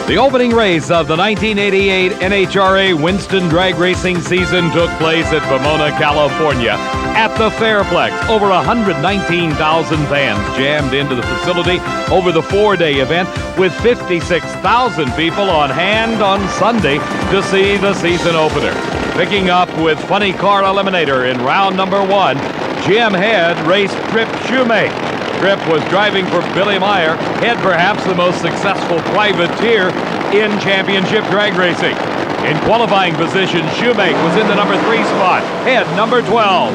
The opening race of the 1988 NHRA Winston Drag Racing season took place at Pomona, California at the Fairplex. Over 119,000 fans jammed into the facility over the four-day event, with 56,000 people on hand on Sunday to see the season opener. Picking up with Funny Car Eliminator in round number one, Jim Head raced Trip Shoemake. Trip was driving for Billy Meyer, Head perhaps the most successful privateer in championship drag racing. In qualifying position, Shoemake was in the number 3 spot, Head number 12.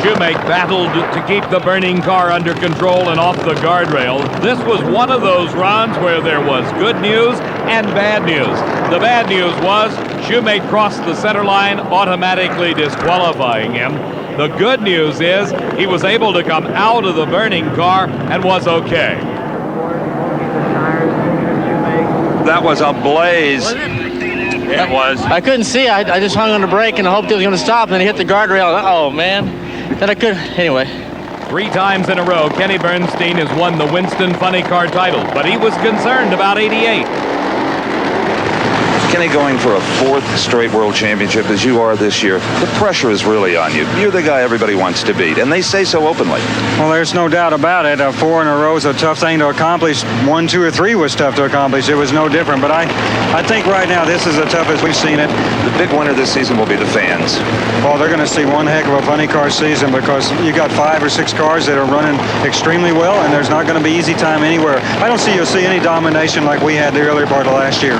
Shoemake battled to keep the burning car under control and off the guardrail. This was one of those runs where there was good news and bad news. The bad news was Shoemake crossed the center line, automatically disqualifying him. The good news is he was able to come out of the burning car and was okay. That was a blaze. It was. I couldn't see. I just hung on the brake and I hoped it was going to stop, and then he hit the guardrail. Oh, man. Then I could. Anyway. 3 times in a row, Kenny Bernstein has won the Winston Funny Car title, but he was concerned about 88. Kenny going for a 4th straight world championship as you are this year. The pressure is really on you. You're the guy everybody wants to beat, and they say so openly. Well, there's no doubt about it. 4 in a row is a tough thing to accomplish. 1, 2, or 3 was tough to accomplish. It was no different. But I think right now this is the toughest we've seen it. The big winner this season will be the fans. Well, they're going to see one heck of a funny car season, because you got 5 or 6 cars that are running extremely well, and there's not going to be easy time anywhere. I don't see you'll see any domination like we had the earlier part of last year.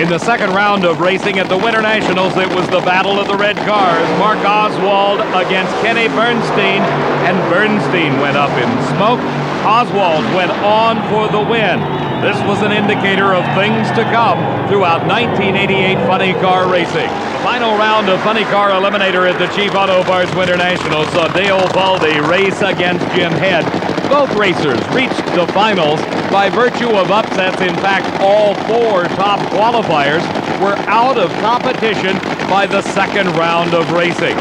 In the second round of racing at the Winter Nationals, it was the battle of the red cars. Mark Oswald against Kenny Bernstein, and Bernstein went up in smoke. Oswald went on for the win. This was an indicator of things to come throughout 1988 Funny Car racing. The final round of Funny Car Eliminator at the Chief Auto Parts Winter Nationals saw Dale Baldy race against Jim Head. Both racers reached the finals by virtue of upsets. In fact, all 4 top qualifiers were out of competition by the second round of racing.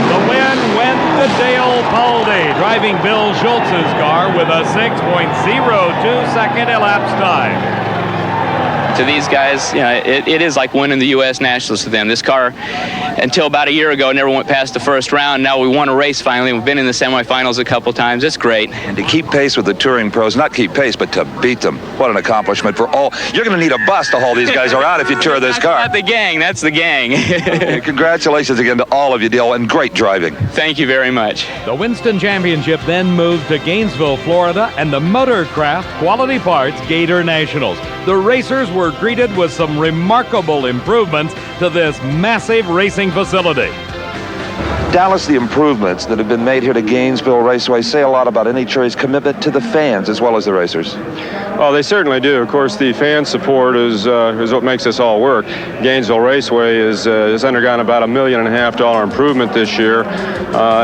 The win went to Dale Baldy, driving Bill Schultz's car with a 6.02 second elapsed time. To these guys, you know, it is like winning the U.S. Nationals to them. This car, until about a year ago, never went past the first round. Now we won a race finally. We've been in the semifinals a couple times. It's great. And to keep pace with the touring pros, not keep pace, but to beat them. What an accomplishment for all. You're going to need a bus to haul these guys around if you tour this car. That's not the gang. That's the gang. Congratulations again to all of you, Dale, and great driving. Thank you very much. The Winston Championship then moved to Gainesville, Florida, and the Motorcraft Quality Parts Gator Nationals. The racers were greeted with some remarkable improvements to this massive racing facility. Dallas, the improvements that have been made here to Gainesville Raceway say a lot about NHRA's commitment to the fans as well as the racers. Well, they certainly do. Of course, the fan support is what makes this all work. Gainesville Raceway has undergone about $1.5 million improvement this year.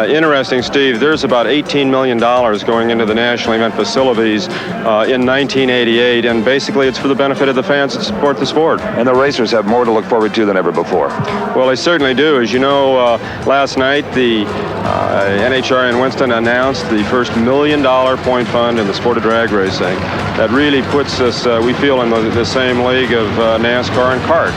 Interesting, Steve, there's about $18 million going into the national event facilities in 1988, and basically it's for the benefit of the fans that support the sport. And the racers have more to look forward to than ever before. Well, they certainly do. As you know, last night the NHRA in Winston announced the first $1 million point fund in the sport of drag racing. That really puts us, we feel, in the same league of NASCAR and kart.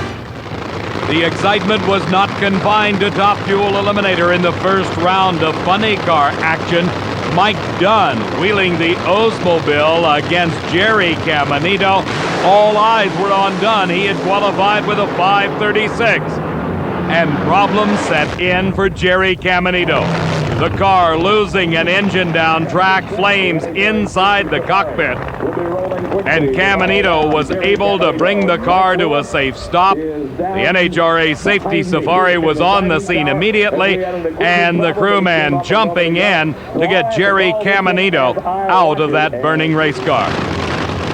The excitement was not confined to Top Fuel Eliminator in the first round of Funny Car action. Mike Dunn wheeling the Oldsmobile against Jerry Caminito. All eyes were on Dunn. He had qualified with a 5:36. And problems set in for Jerry Caminito. The car losing an engine down track, flames inside the cockpit. And Caminito was able to bring the car to a safe stop. The NHRA Safety Safari was on the scene immediately, and the crewman jumping in to get Jerry Caminito out of that burning race car.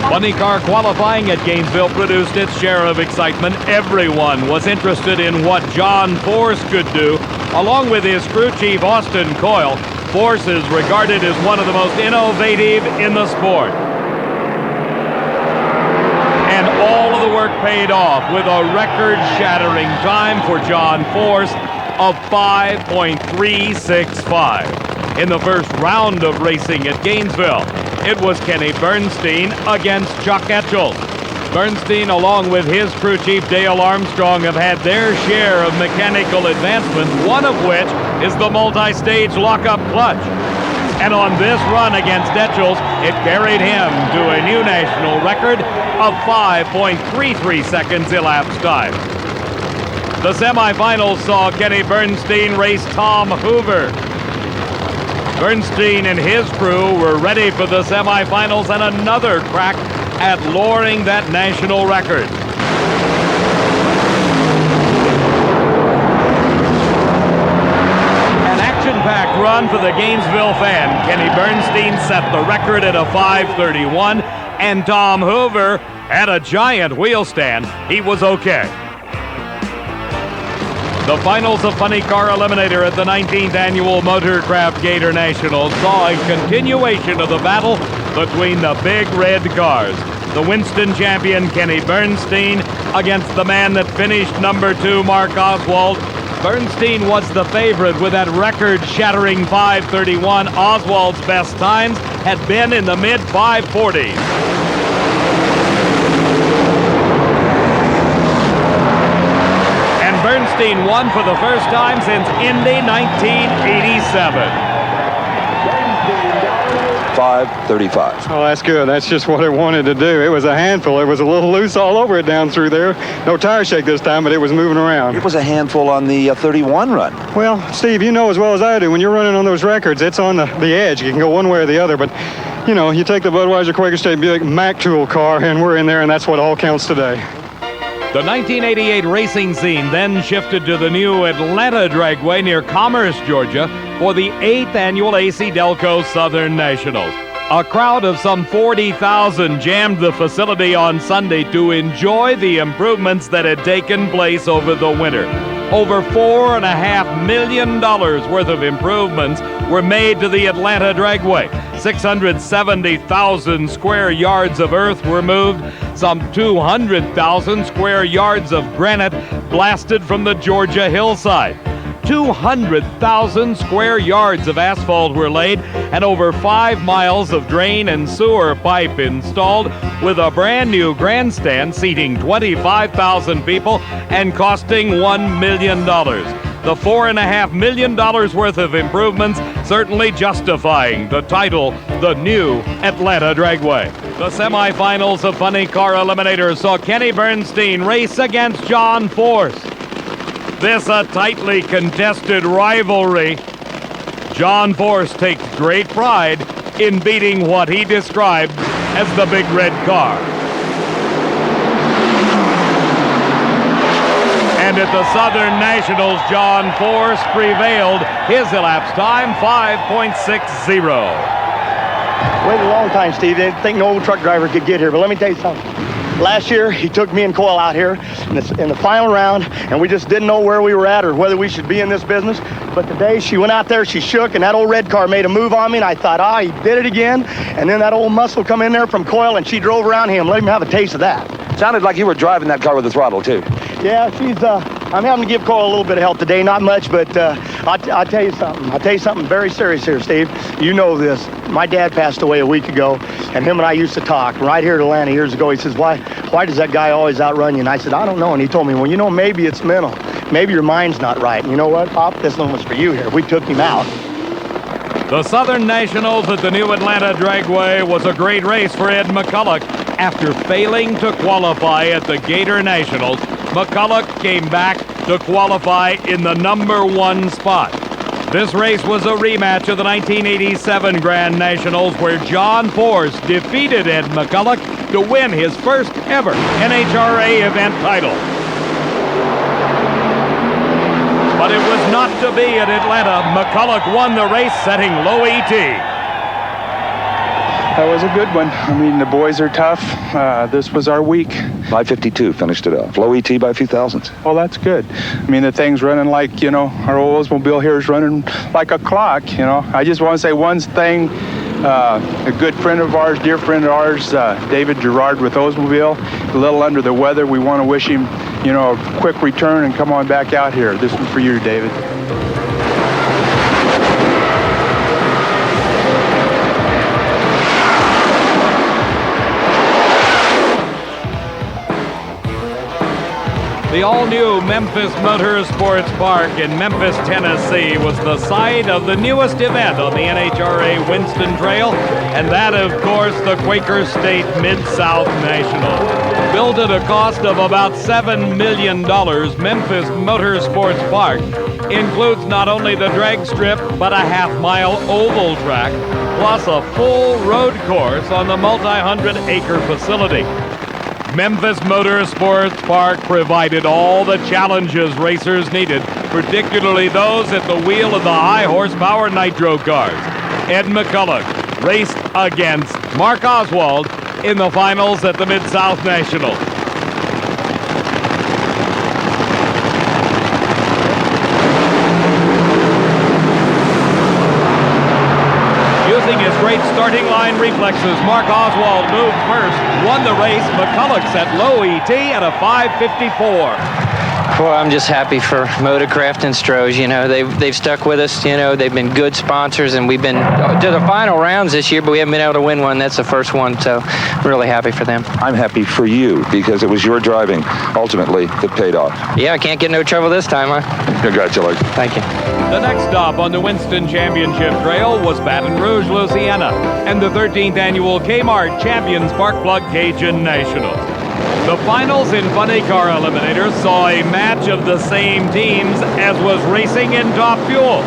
Funny Car qualifying at Gainesville produced its share of excitement. Everyone was interested in what John Force could do. Along with his crew chief, Austin Coyle, Force is regarded as one of the most innovative in the sport. And all of the work paid off with a record-shattering time for John Force of 5.365. In the first round of racing at Gainesville, it was Kenny Bernstein against Chuck Etchell. Bernstein, along with his crew chief Dale Armstrong, have had their share of mechanical advancements, one of which is the multi-stage lockup clutch. And on this run against Etchell's, it carried him to a new national record of 5.33 seconds elapsed time. The semifinals saw Kenny Bernstein race Tom Hoover. Bernstein and his crew were ready for the semifinals and another crack at lowering that national record. An action-packed run for the Gainesville fan. Kenny Bernstein set the record at a 5:31, and Tom Hoover had a giant wheel stand. He was okay. The finals of Funny Car Eliminator at the 19th Annual Motorcraft Gator Nationals saw a continuation of the battle between the big red cars. The Winston champion Kenny Bernstein against the man that finished number 2, Mark Oswald. Bernstein was the favorite with that record-shattering 5:31. Oswald's best times had been in the mid-540s. Bernstein won for the first time since Indy 1987. 5:35. Oh, that's good. That's just what it wanted to do. It was a handful. It was a little loose all over it down through there. No tire shake this time, but it was moving around. It was a handful on the 31 run. Well, Steve, you know as well as I do, when you're running on those records, it's on the edge. You can go one way or the other, but you know, you take the Budweiser Quaker State Buick Mac Tool car, and we're in there, and that's what all counts today. The 1988 racing scene then shifted to the new Atlanta Dragway near Commerce, Georgia, for the 8th annual AC Delco Southern Nationals. A crowd of some 40,000 jammed the facility on Sunday to enjoy the improvements that had taken place over the winter. Over $4.5 million worth of improvements were made to the Atlanta Dragway. 670,000 square yards of earth were moved. Some 200,000 square yards of granite blasted from the Georgia hillside. 200,000 square yards of asphalt were laid and over 5 miles of drain and sewer pipe installed, with a brand new grandstand seating 25,000 people and costing $1 million. The $4.5 million worth of improvements certainly justifying the title, the new Atlanta Dragway. The semifinals of Funny Car Eliminator saw Kenny Bernstein race against John Force. This a tightly contested rivalry. John Force takes great pride in beating what he described as the big red car. And at the Southern Nationals, John Force prevailed. His elapsed time, 5.60. Waited a long time, Steve. They didn't think no old truck driver could get here, but let me tell you something. Last year, he took me and Coyle out here in the final round, and we just didn't know where we were at or whether we should be in this business. But today, she went out there, she shook, and that old red car made a move on me, and I thought, he did it again. And then that old muscle come in there from Coyle, and she drove around him, let him have a taste of that. Sounded like you were driving that car with the throttle, too. Yeah, I'm having to give Coyle a little bit of help today, not much, but I'll tell you something. I'll tell you something very serious here, Steve. You know this. My dad passed away a week ago, and him and I used to talk right here at Atlanta years ago. He says, why does that guy always outrun you? And I said, I don't know. And he told me, well, you know, maybe it's mental. Maybe your mind's not right. And you know what, Pop? This one was for you here. We took him out. The Southern Nationals at the new Atlanta Dragway was a great race for Ed McCulloch. After failing to qualify at the Gator Nationals, McCulloch came back to qualify in the number 1 spot. This race was a rematch of the 1987 Grand Nationals, where John Force defeated Ed McCulloch to win his first ever NHRA event title. But it was not to be at Atlanta. McCulloch won the race, setting low ET. That was a good one. I mean, the boys are tough. This was our week. 5:52 finished it off. Low ET by a few thousandths. Well, that's good. I mean, the thing's running like, you know, our old Oldsmobile here is running like a clock, you know. I just want to say one thing. a good friend of ours, dear friend of ours, David Gerard with Oldsmobile. A little under the weather. We want to wish him, you know, a quick return and come on back out here. This one's for you, David. The all-new Memphis Motorsports Park in Memphis, Tennessee was the site of the newest event on the NHRA Winston Trail, and that, of course, the Quaker State Mid-South National. Built at a cost of about $7 million, Memphis Motorsports Park includes not only the drag strip, but a half-mile oval track, plus a full road course on the multi-hundred-acre facility. Memphis Motorsports Park provided all the challenges racers needed, particularly those at the wheel of the high-horsepower nitro cars. Ed McCulloch raced against Mark Oswald in the finals at the Mid-South National. Using his great starting line reflexes, Mark Oswald moved first, won the race. McCulloch set low ET at a 5:54. Well, I'm just happy for Motorcraft and Strohs. You know, they've stuck with us. You know, they've been good sponsors, and we've been to the final rounds this year, but we haven't been able to win one. That's the first one, so I'm really happy for them. I'm happy for you because it was your driving, ultimately, that paid off. Yeah, I can't get no trouble this time, huh? Congratulations. Thank you. The next stop on the Winston Championship Trail was Baton Rouge, Louisiana, and the 13th annual Kmart Champion Spark Plug Cajun Nationals. The finals in Funny Car Eliminator saw a match of the same teams as was racing in Top Fuel.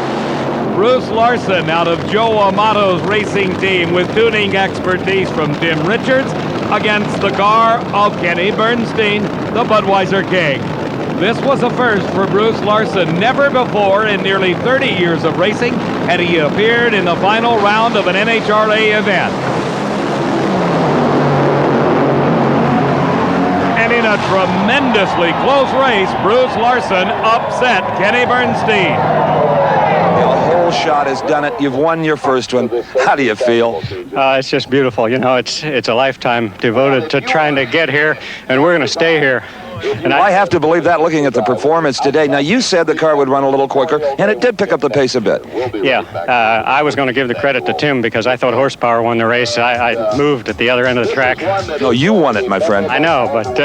Bruce Larson out of Joe Amato's racing team with tuning expertise from Tim Richards against the car of Kenny Bernstein, the Budweiser King. This was a first for Bruce Larson. Never before in nearly 30 years of racing had he appeared in the final round of an NHRA event. And in a tremendously close race, Bruce Larson upset Kenny Bernstein. The whole shot has done it. You've won your first one. How do you feel? It's just beautiful. You know, it's a lifetime devoted to trying to get here, and we're going to stay here. And I have to believe that looking at the performance today. Now, you said the car would run a little quicker, and it did pick up the pace a bit. Yeah, I was going to give the credit to Tim because I thought horsepower won the race. I moved at the other end of the track. No, you won it, my friend. I know, but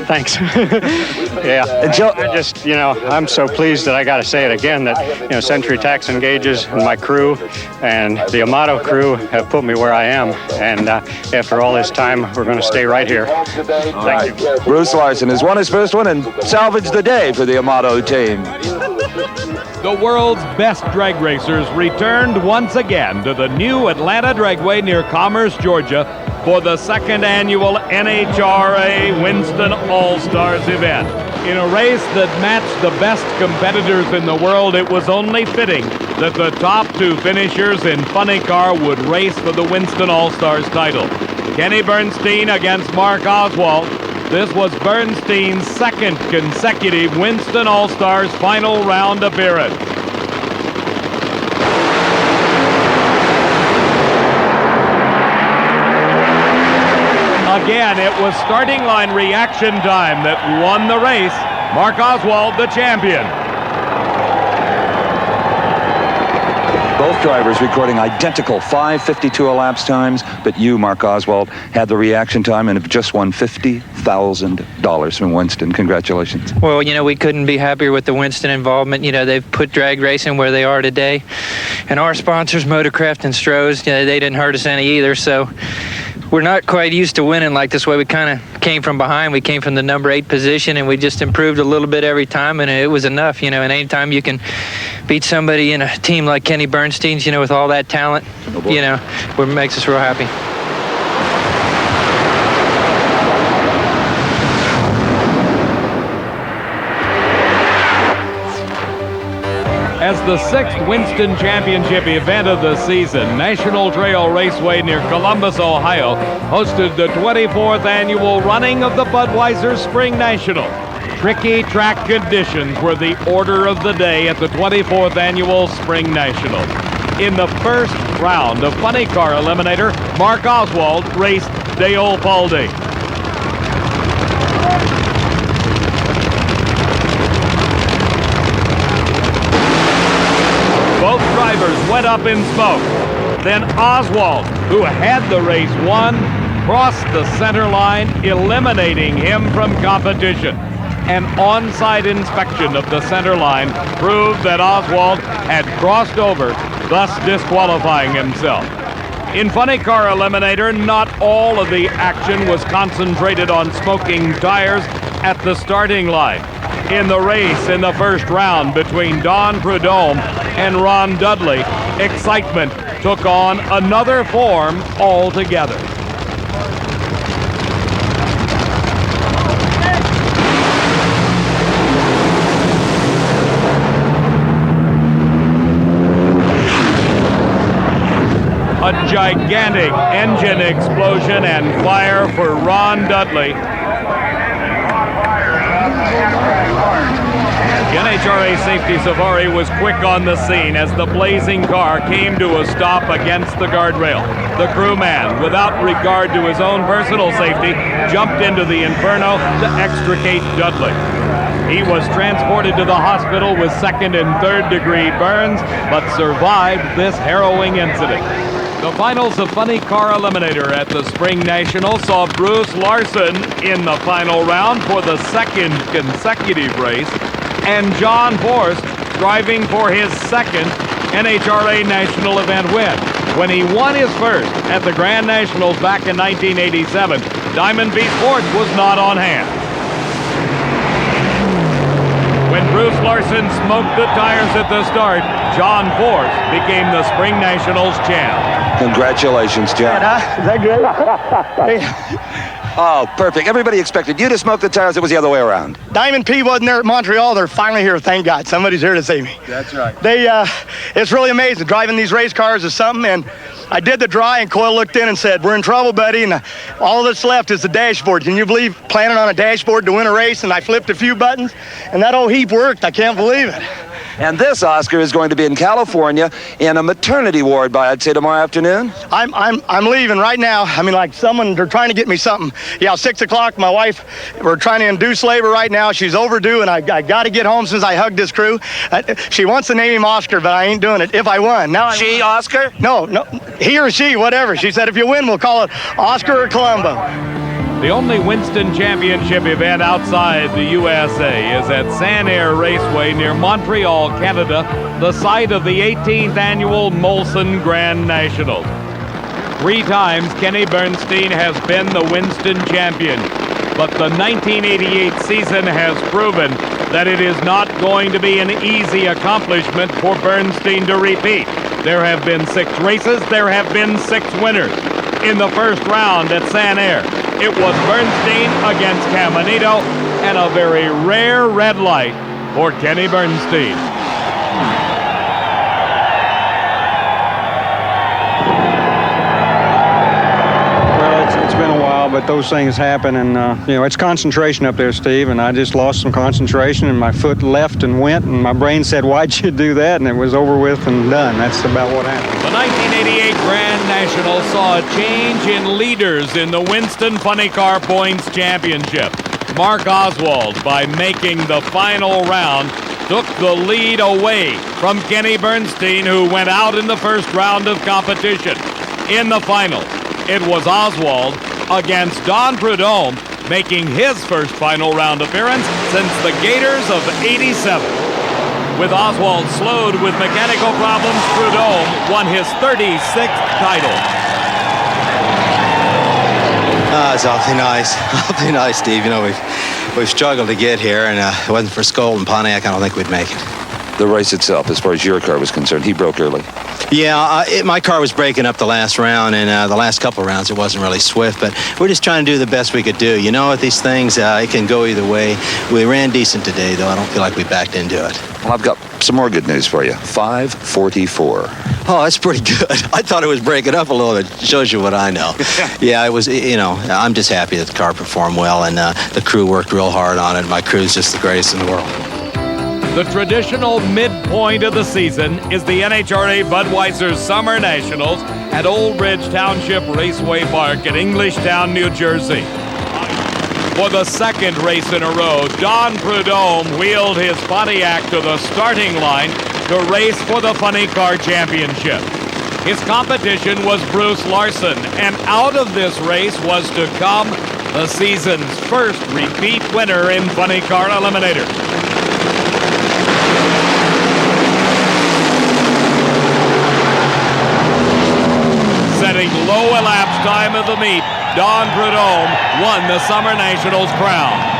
thanks. Yeah, and Joe, I just, you know, I'm so pleased that I got to say it again that, you know, Century Tax and Gauges and my crew and the Amato crew have put me where I am. And after all this time, we're going to stay right here. Thank you. Bruce Larson has won his first one and salvaged the day for the Amato team. The world's best drag racers returned once again to the new Atlanta Dragway near Commerce, Georgia for the second annual NHRA Winston All-Stars event. In a race that matched the best competitors in the world, it was only fitting that the top two finishers in Funny Car would race for the Winston All-Stars title. Kenny Bernstein against Mark Oswald. This was Bernstein's second consecutive Winston All-Stars final round appearance. Again, it was starting line reaction time that won the race. Mark Oswald, the champion. Both drivers recording identical 5:52 elapsed times, but you, Mark Oswald, had the reaction time and have just won $50,000 from Winston. Congratulations. Well, you know, we couldn't be happier with the Winston involvement. You know, they've put drag racing where they are today. And our sponsors, Motorcraft and Strohs, you know, they didn't hurt us any either. So we're not quite used to winning like this way. We kind of came from behind. We came from the number 8 position, and we just improved a little bit every time, and it was enough, you know. And anytime you can beat somebody in a team like Kenny Bernstein's, you know, with all that talent, you know, it makes us real happy. As the 6th Winston Championship event of the season, National Trail Raceway near Columbus, Ohio, hosted the 24th annual running of the Budweiser Spring National. Tricky track conditions were the order of the day at the 24th annual Spring National. In the first round of Funny Car Eliminator, Mark Oswald raced Dale Paulding. Both drivers went up in smoke. Then Oswald, who had the race won, crossed the center line, eliminating him from competition. An on-site inspection of the center line proved that Oswald had crossed over, thus disqualifying himself. In Funny Car Eliminator, not all of the action was concentrated on smoking tires at the starting line. In the race in the first round between Don Prudhomme and Ron Dudley, excitement took on another form altogether. A gigantic engine explosion and fire for Ron Dudley. The NHRA Safety Safari was quick on the scene as the blazing car came to a stop against the guardrail. The crewman, without regard to his own personal safety, jumped into the inferno to extricate Dudley. He was transported to the hospital with second and third degree burns, but survived this harrowing incident. The finals of Funny Car Eliminator at the Spring National saw Bruce Larson in the final round for the second consecutive race, and John Force driving for his second NHRA National event win. When he won his first at the Grand Nationals back in 1987, Diamond B Sports was not on hand. When Bruce Larson smoked the tires at the start, John Force became the Spring Nationals champ. Congratulations, John. Is that good? Oh, perfect. Everybody expected you to smoke the tires. It was the other way around. Diamond P wasn't there at Montreal. They're finally here. Thank God. Somebody's here to save me. That's right. It's really amazing. Driving these race cars is something. And I did the dry, and Coyle looked in and said, "We're in trouble, buddy. And all that's left is the dashboard. Can you believe planning on a dashboard to win a race?" And I flipped a few buttons, and that old heap worked. I can't believe it. And this Oscar is going to be in California in a maternity ward by, I'd say, tomorrow afternoon. I'm leaving right now. I mean, like they're trying to get me something. Yeah, 6 o'clock. My wife, we're trying to induce labor right now. She's overdue, and I got to get home since I hugged this crew. She wants to name him Oscar, but I ain't doing it if I won. Now She, Oscar? No, he or she, whatever. She said if you win, we'll call it Oscar or Columbo. The only Winston Championship event outside the USA is at San Air Raceway near Montreal, Canada, the site of the 18th annual Molson Grand Nationals. 3 times Kenny Bernstein has been the Winston champion, but the 1988 season has proven that it is not going to be an easy accomplishment for Bernstein to repeat. There have been 6 races, there have been 6 winners. In the first round at San Air, it was Bernstein against Caminito, and a very rare red light for Kenny Bernstein. Well, it's been a while, but those things happen, and it's concentration up there, Steve, and I just lost some concentration, and my foot left and went, and my brain said, "Why'd you do that?" And it was over with and done. That's about what happened. The 1988 Grand National saw a change in leaders in the Winston Funny Car Points Championship. Mark Oswald, by making the final round, took the lead away from Kenny Bernstein, who went out in the first round of competition. In the finals, it was Oswald against Don Prudhomme, making his first final round appearance since the Gators of '87. With Oswald slowed with mechanical problems, Prudhomme won his 36th title. It's awfully nice. Awfully nice, Steve. You know, we've struggled to get here, and if it wasn't for Skoll and Pontiac, I don't think we'd make it. The race itself, as far as your car was concerned, he broke early. Yeah, my car was breaking up the last round, and the last couple of rounds it wasn't really swift, but we're just trying to do the best we could do. You know, with these things, it can go either way. We ran decent today, though. I don't feel like we backed into it. Well, I've got some more good news for you. 5:44. Oh, that's pretty good. I thought it was breaking up a little. It shows you what I know. Yeah, it was, I'm just happy that the car performed well, and the crew worked real hard on it. My crew's just the greatest in the world. The traditional midpoint of the season is the NHRA Budweiser Summer Nationals at Old Bridge Township Raceway Park in Englishtown, New Jersey. For the second race in a row, Don Prudhomme wheeled his Pontiac to the starting line to race for the Funny Car Championship. His competition was Bruce Larson, and out of this race was to come the season's first repeat winner in Funny Car Eliminator. Setting low elapsed time of the meet, Don Prudhomme won the Summer Nationals crown.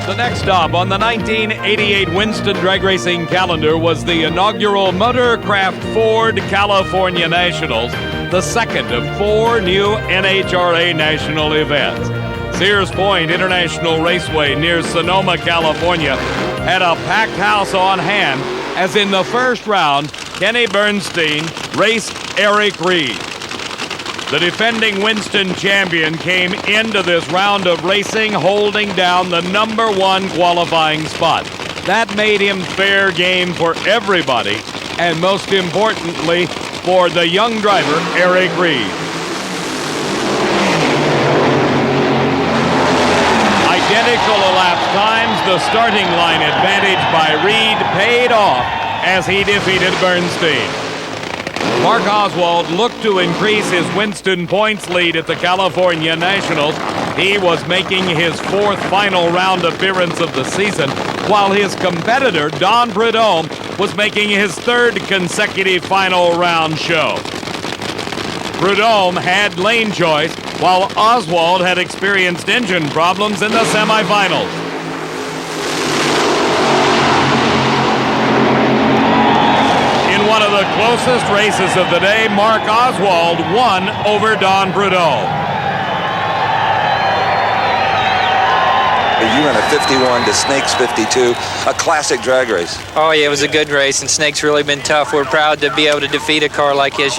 The next stop on the 1988 Winston Drag Racing calendar was the inaugural Motorcraft Ford California Nationals, the second of 4 new NHRA national events. Sears Point International Raceway near Sonoma, California, had a packed house on hand as in the first round, Kenny Bernstein raced Eric Reed. The defending Winston champion came into this round of racing holding down the #1 qualifying spot. That made him fair game for everybody, and most importantly, for the young driver, Eric Reed. Identical elapsed times, the starting line advantage by Reed paid off as he defeated Bernstein. Mark Oswald looked to increase his Winston points lead at the California Nationals. He was making his 4th final round appearance of the season, while his competitor, Don Prudhomme, was making his 3rd consecutive final round show. Prudhomme had lane choice, while Oswald had experienced engine problems in the semifinals. In one of the closest races of the day, Mark Oswald won over Don Prudhomme. You ran a 51 to Snakes 52, a classic drag race. Oh, yeah, it was a good race, and Snake's really been tough. We're proud to be able to defeat a car like his,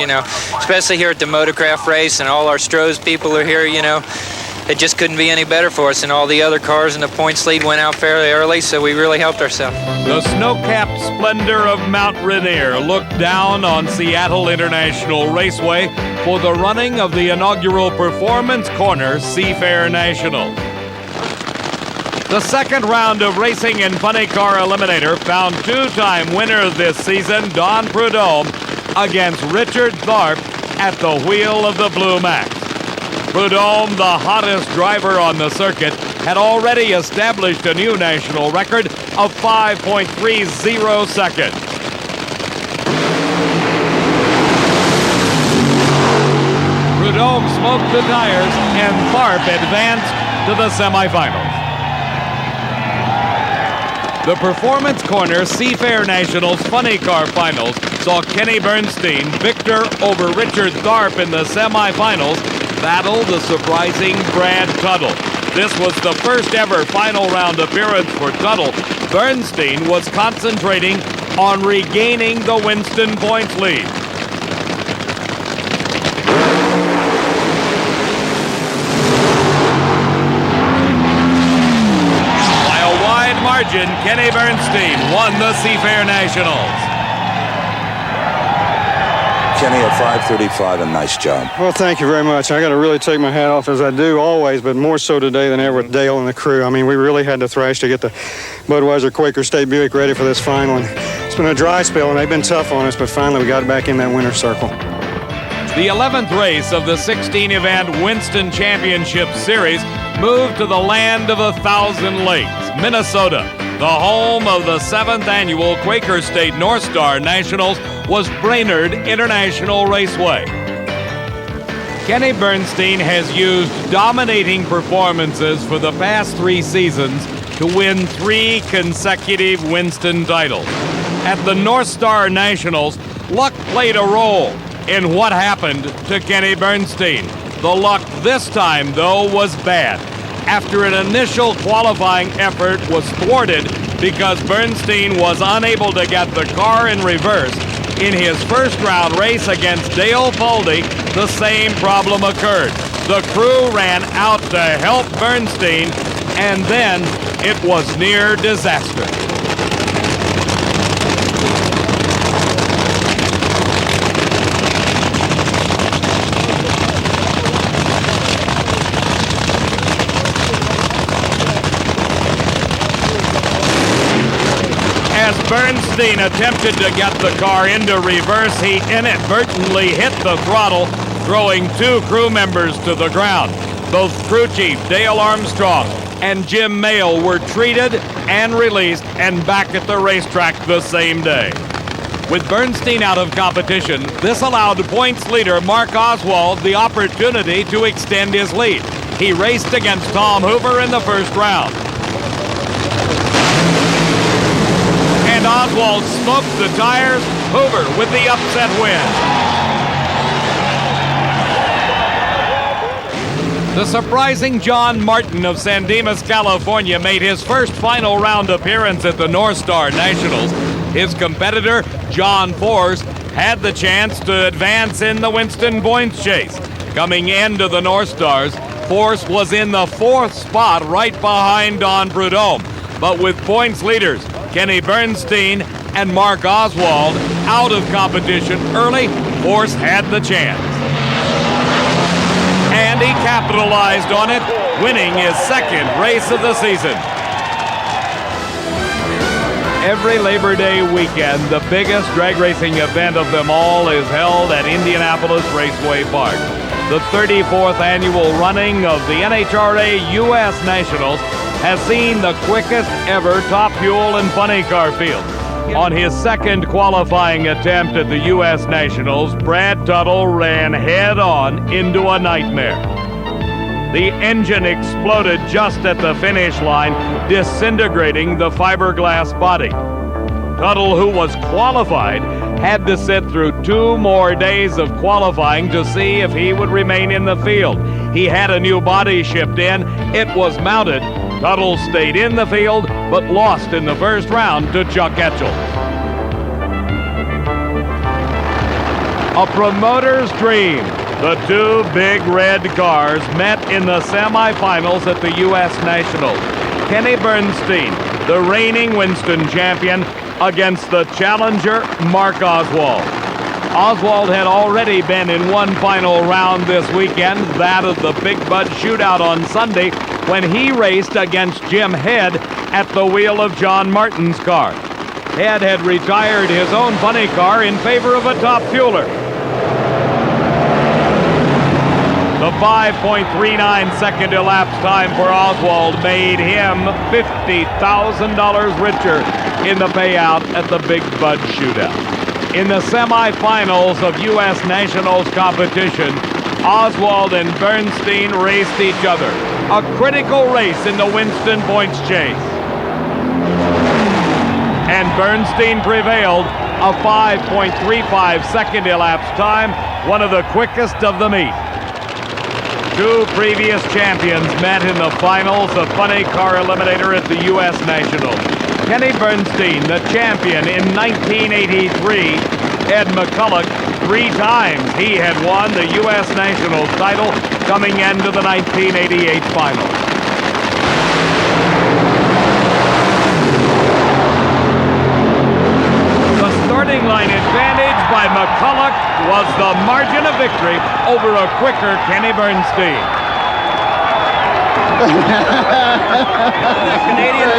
especially here at the Motorcraft race, and all our Stroh's people are here, It just couldn't be any better for us, and all the other cars in the points lead went out fairly early, so we really helped ourselves. The snow-capped splendor of Mount Rainier looked down on Seattle International Raceway for the running of the inaugural Performance Corner Seafair National. The second round of racing in Funny Car Eliminator found 2-time winner this season, Don Prudhomme, against Richard Tharp at the wheel of the Blue Max. Prudhomme, the hottest driver on the circuit, had already established a new national record of 5.30 seconds. Prudhomme smoked the tires and Tharp advanced to the semifinals. The Performance Corner Seafair Nationals Funny Car Finals saw Kenny Bernstein, victor over Richard Tharp in the semifinals, battle the surprising Brad Tuttle. This was the first ever final round appearance for Tuttle. Bernstein was concentrating on regaining the Winston points lead. Margin, Kenny Bernstein won the Seafair Nationals. Kenny, at 5:35, a nice job. Well, thank you very much. I got to really take my hat off, as I do always, but more so today than ever with Dale and the crew. I mean, we really had to thrash to get the Budweiser Quaker State Buick ready for this final. And it's been a dry spell, and they've been tough on us, but finally we got it back in that winner's circle. The 11th race of the 16-event Winston Championship Series moved to the land of 1,000 lakes, Minnesota. The home of the 7th annual Quaker State North Star Nationals was Brainerd International Raceway. Kenny Bernstein has used dominating performances for the past 3 seasons to win 3 consecutive Winston titles. At the North Star Nationals, luck played a role in what happened to Kenny Bernstein. The luck this time, though, was bad. After an initial qualifying effort was thwarted because Bernstein was unable to get the car in reverse, in his first round race against Dale Foldy, the same problem occurred. The crew ran out to help Bernstein, and then it was near disaster. As Bernstein attempted to get the car into reverse, he inadvertently hit the throttle, throwing 2 crew members to the ground. Both crew chief Dale Armstrong and Jim Mayle were treated and released and back at the racetrack the same day. With Bernstein out of competition, this allowed points leader Mark Oswald the opportunity to extend his lead. He raced against Tom Hoover in the first round. And Oswald smoked the tires, Hoover with the upset win. The surprising John Martin of San Dimas, California made his first final round appearance at the North Star Nationals. His competitor, John Force, had the chance to advance in the Winston points chase. Coming into the North Stars, Force was in the 4th spot right behind Don Prudhomme. But with points leaders Kenny Bernstein and Mark Oswald out of competition early, Force had the chance. And he capitalized on it, winning his 2nd race of the season. Every Labor Day weekend, the biggest drag racing event of them all is held at Indianapolis Raceway Park. The 34th annual running of the NHRA U.S. Nationals has seen the quickest ever Top Fuel and funny car field. On his 2nd qualifying attempt at the U.S. Nationals, Brad Tuttle ran head-on into a nightmare. The engine exploded just at the finish line, disintegrating the fiberglass body. Tuttle, who was qualified, had to sit through 2 more days of qualifying to see if he would remain in the field. He had a new body shipped in. It was mounted. Tuttle stayed in the field, but lost in the first round to Chuck Etchell. A promoter's dream. The 2 big red cars met in the semifinals at the U.S. Nationals. Kenny Bernstein, the reigning Winston champion, against the challenger Mark Oswald. Oswald had already been in one final round this weekend, that of the Big Bud Shootout on Sunday, when he raced against Jim Head at the wheel of John Martin's car. Head had retired his own funny car in favor of a Top Fueler. The 5.39 second elapsed time for Oswald made him $50,000 richer in the payout at the Big Bud Shootout. In the semifinals of U.S. Nationals competition, Oswald and Bernstein raced each other. A critical race in the Winston points chase. And Bernstein prevailed, a 5.35 second elapsed time, one of the quickest of the meet. 2 previous champions met in the finals of Funny Car Eliminator at the U.S. Nationals. Kenny Bernstein, the champion in 1983. Ed McCulloch, 3 times he had won the U.S. Nationals title coming into the 1988 final. The starting line advantage by McCulloch was the margin of victory over a quicker Kenny Bernstein. Canadian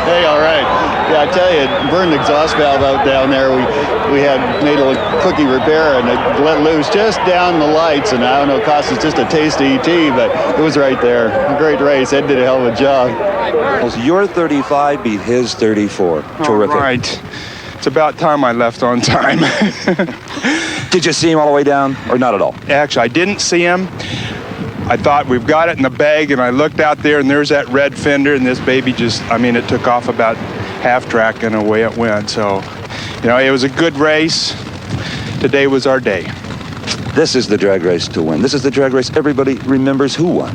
hey, all right. Yeah, I tell you, it burned the exhaust valve out down there. We had made a quickie repair and it let loose just down the lights, and I don't know, it cost us just a taste of ET, but it was right there. A great race. Ed did a hell of a job. Your 35 beat his 34. Terrific. All right. It's about time I left on time. Did you see him all the way down, or not at all? Actually, I didn't see him. I thought we've got it in the bag, and I looked out there, and there's that red fender, and this baby just, I mean, it took off about half track, and away it went. So, you know, it was a good race. Today was our day. This is the drag race to win. This is the drag race everybody remembers who won.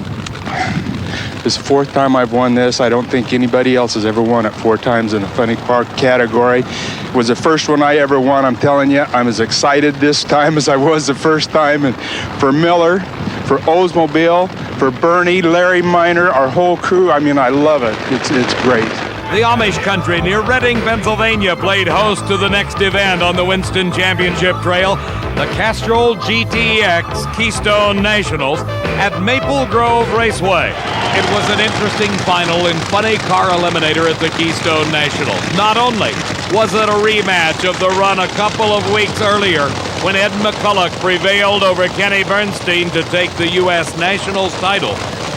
This is the 4th time I've won this. I don't think anybody else has ever won it 4 times in the funny car category. It was the first one I ever won. I'm telling you, I'm as excited this time as I was the first time. And for Miller, for Oldsmobile, for Bernie, Larry Miner, our whole crew. I mean, I love it. It's great. The Amish country near Reading, Pennsylvania played host to the next event on the Winston Championship Trail, the Castrol GTX Keystone Nationals at Maple Grove Raceway. It was an interesting final in Funny Car Eliminator at the Keystone Nationals. Not only was it a rematch of the run a couple of weeks earlier when Ed McCulloch prevailed over Kenny Bernstein to take the U.S. Nationals title,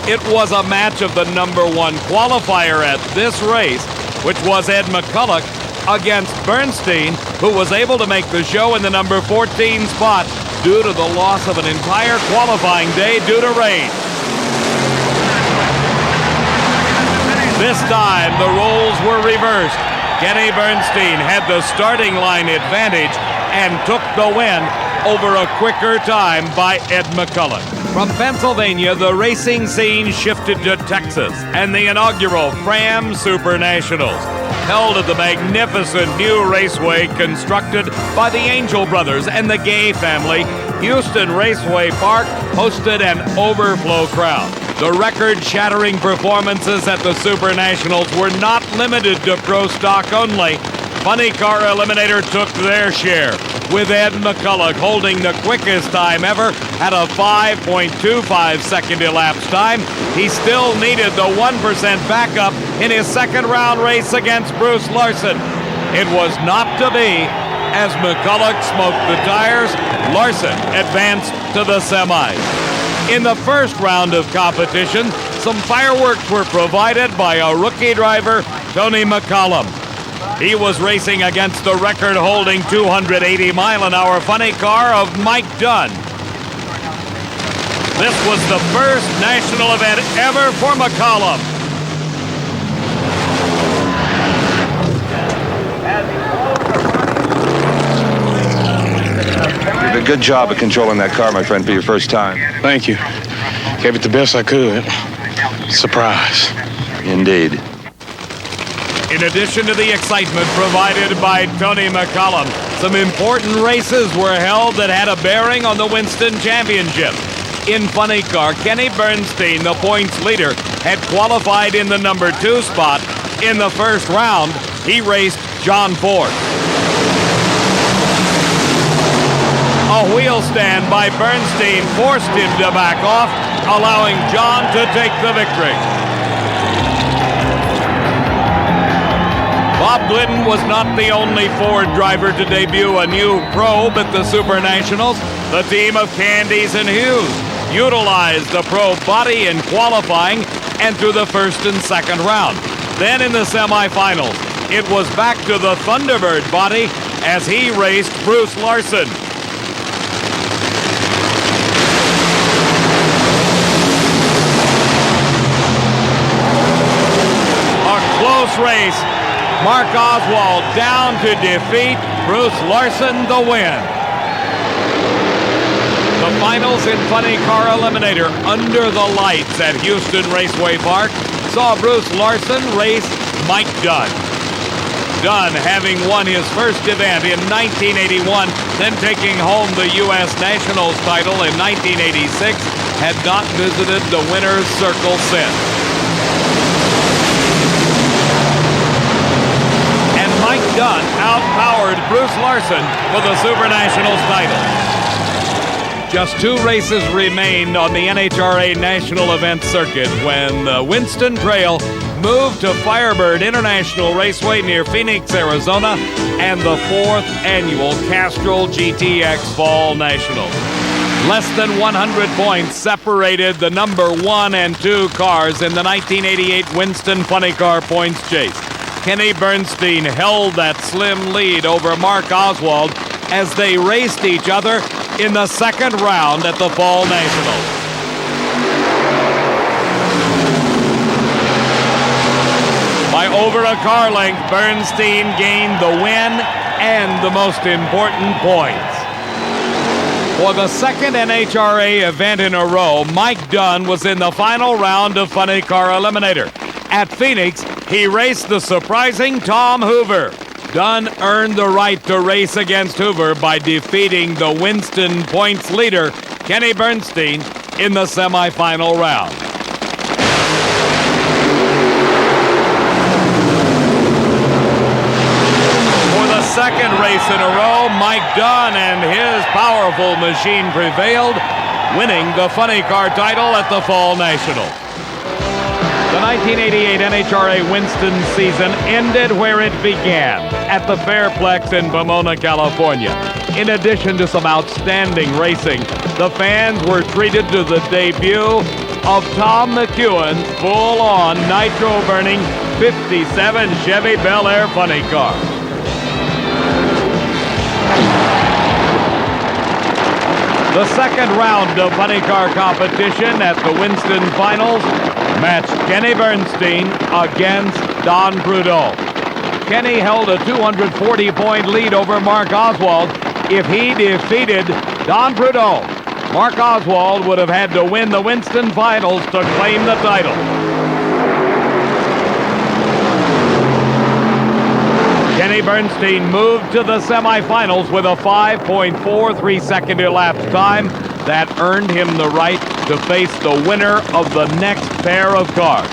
it was a match of the #1 qualifier at this race, which was Ed McCulloch against Bernstein, who was able to make the show in the number 14 spot due to the loss of an entire qualifying day due to rain. This time, the roles were reversed. Kenny Bernstein had the starting line advantage and took the win over a quicker time by Ed McCulloch. From Pennsylvania, the racing scene shifted to Texas, and the inaugural Fram Super Nationals, held at the magnificent new raceway constructed by the Angel Brothers and the Gay family, Houston Raceway Park hosted an overflow crowd. The record-shattering performances at the Super Nationals were not limited to pro stock only. Funny Car Eliminator took their share, with Ed McCulloch holding the quickest time ever at a 5.25 second elapsed time. He still needed the 1% backup in his second round race against Bruce Larson. It was not to be. As McCulloch smoked the tires, Larson advanced to the semis. In the first round of competition, some fireworks were provided by a rookie driver, Tony McCollum. He was racing against the record-holding 280-mile-an-hour funny car of Mike Dunn. This was the first national event ever for McCollum. You did a good job of controlling that car, my friend, for your first time. Thank you. Gave it the best I could. Surprise. Indeed. In addition to the excitement provided by Tony McCollum, some important races were held that had a bearing on the Winston Championship. In Funny Car, Kenny Bernstein, the points leader, had qualified in the number 2 spot. In the first round, he raced John Ford. A wheel stand by Bernstein forced him to back off, allowing John to take the victory. Bob Glidden was not the only Ford driver to debut a new probe at the Super Nationals. The team of Candies and Hughes utilized the probe body in qualifying and through the first and second round. Then in the semifinals, it was back to the Thunderbird body as he raced Bruce Larson. A close race. Mark Oswald down to defeat Bruce Larson the win. The finals in Funny Car Eliminator under the lights at Houston Raceway Park saw Bruce Larson race Mike Dunn. Dunn, having won his first event in 1981, then taking home the U.S. Nationals title in 1986, had not visited the winner's circle since. Mike Dunn outpowered Bruce Larson for the Super Nationals title. Just 2 races remained on the NHRA National Event Circuit when the Winston Trail moved to Firebird International Raceway near Phoenix, Arizona, and the 4th annual Castrol GTX Fall Nationals. Less than 100 points separated the number 1 and 2 cars in the 1988 Winston Funny Car Points Chase. Kenny Bernstein held that slim lead over Mark Oswald as they raced each other in the second round at the Fall Nationals. By over a car length, Bernstein gained the win and the most important points. For the second NHRA event in a row, Mike Dunn was in the final round of Funny Car Eliminator. At Phoenix, he raced the surprising Tom Hoover. Dunn earned the right to race against Hoover by defeating the Winston points leader, Kenny Bernstein, in the semifinal round. For the second race in a row, Mike Dunn and his powerful machine prevailed, winning the funny car title at the Fall National. The 1988 NHRA Winston season ended where it began, at the Fairplex in Pomona, California. In addition to some outstanding racing, the fans were treated to the debut of Tom McEwen's full-on nitro-burning 57 Chevy Bel Air funny car. The second round of funny car competition at the Winston Finals matched Kenny Bernstein against Don Prudhomme. Kenny held a 240-point lead over Mark Oswald. If he defeated Don Prudhomme, Mark Oswald would have had to win the Winston Finals to claim the title. Kenny Bernstein moved to the semifinals with a 5.43-second elapsed time that earned him the right to face the winner of the next pair of cars.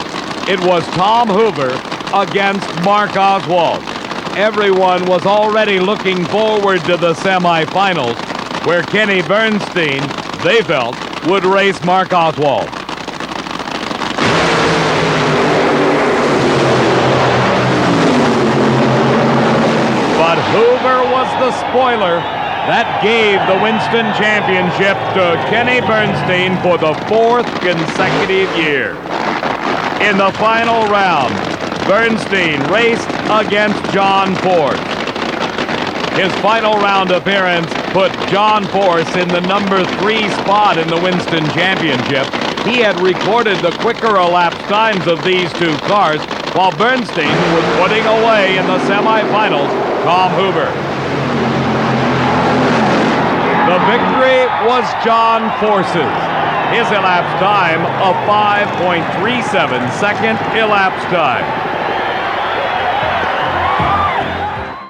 It was Tom Hoover against Mark Oswald. Everyone was already looking forward to the semifinals, where Kenny Bernstein, they felt, would race Mark Oswald. But Hoover was the spoiler that gave the Winston Championship to Kenny Bernstein for the fourth consecutive year. In the final round, Bernstein raced against John Force. His final round appearance put John Force in the number 3 spot in the Winston Championship. He had recorded the quicker elapsed times of these two cars, while Bernstein was putting away in the semifinals Tom Hoover. The victory was John Force's. His elapsed time of 5.37 second elapsed time.